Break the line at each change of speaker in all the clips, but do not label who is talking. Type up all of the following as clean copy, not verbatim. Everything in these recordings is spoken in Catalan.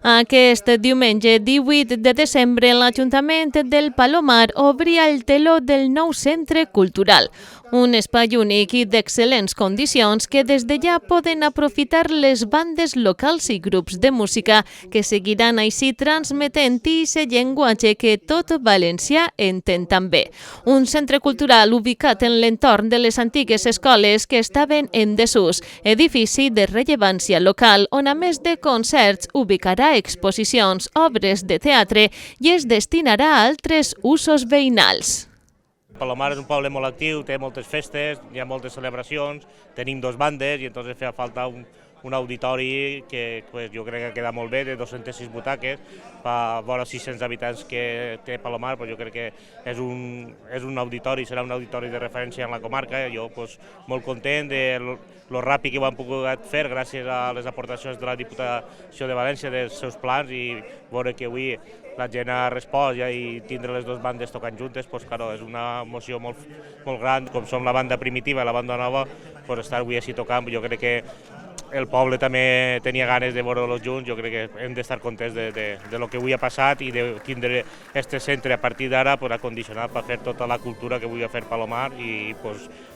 Aquest diumenge 18 de desembre l'Ajuntament del Palomar obria el teló del nou centre cultural, un espai únic i d'excel·lents condicions que des de ja poden aprofitar les bandes locals i grups de música que seguiran així transmetent aquest llenguatge que tot valencià entén també. Un centre cultural ubicat en l'entorn de les antigues escoles que estaven en desús, edifici de rellevància local on a més de concerts ubicarà exposicions, obres de teatre i es destinarà a altres usos veïnals.
Palomar és un poble molt actiu, té moltes festes, hi ha moltes celebracions, tenim dos bandes i entonces feia falta un auditori que jo crec que queda molt bé, de 206 butaques, per vora 600 habitants que té Palomar, jo crec que és un auditori, serà un auditori de referència en la comarca. Jo molt content de lo ràpid que ho han pogut fer gràcies a les aportacions de la Diputació de València, dels seus plans, i veure que avui la gent ha respost i tindre les dues bandes tocant juntes, claro, és una emoció molt gran. Com som la banda primitiva i la banda nova, estar avui així tocant, jo crec que el poble també tenia ganes de veure-los junts. Jo crec que hem d'estar contents de lo que avui ha passat i de tindre aquest centre a partir d'ara acondicionat per fer tota la cultura que vulgui fer Palomar, i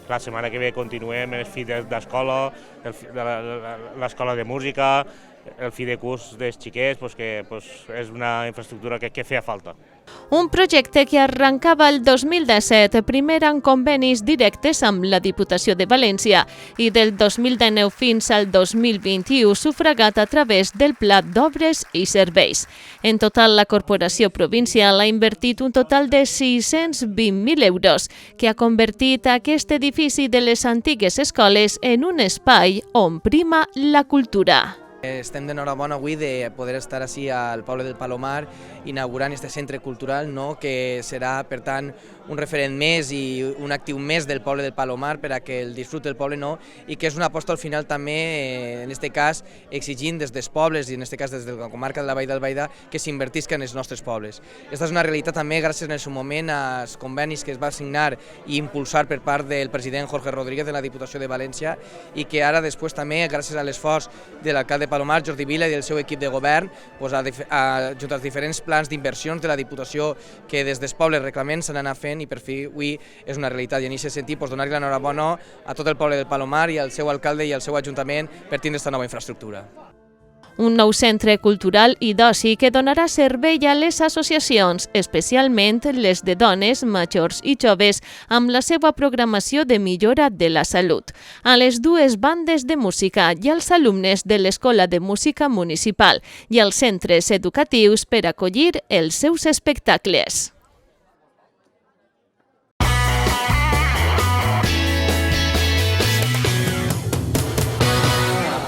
la setmana que ve continuem el fi d'escola, l'escola de música, el fi de curs dels xiquets, que és una infraestructura que feia falta.
Un projecte que arrencava el 2017, primer amb convenis directes amb la Diputació de València i del 2019 fins al 2021 sufragat a través del Pla d'Obres i Serveis. En total, la Corporació Provincial ha invertit un total de 620.000 euros, que ha convertit aquest edifici de les antigues escoles en un espai on prima la cultura.
Estem d'enhorabona avui de poder estar així al poble del Palomar inaugurant aquest centre cultural, que serà, per tant, un referent més i un actiu més del poble del Palomar per a que el disfrut del poble, i que és una aposta al final també, en aquest cas, exigint des dels pobles i en aquest cas des de la comarca de la Vall d'Albaida que s'invertisca en els nostres pobles. Aquesta és una realitat també gràcies en el seu moment als convenis que es va signar i impulsar per part del president Jorge Rodríguez de la Diputació de València, i que ara després també, gràcies a l'esforç de l'alcalde Palomar, Jordi Vila, i del seu equip de govern, junt als diferents plans d'inversions de la Diputació que des dels pobles reclamem s'han anat fent, i per fi avui és una realitat. I en aquest sentit donar-li l'enhorabona a tot el poble del Palomar i al seu alcalde i al seu ajuntament per tindre aquesta nova infraestructura.
Un nou centre cultural i d'oci que donarà servei a les associacions, especialment les de dones, majors i joves, amb la seva programació de millora de la salut, a les dues bandes de música i als alumnes de l'Escola de Música Municipal i als centres educatius per acollir els seus espectacles.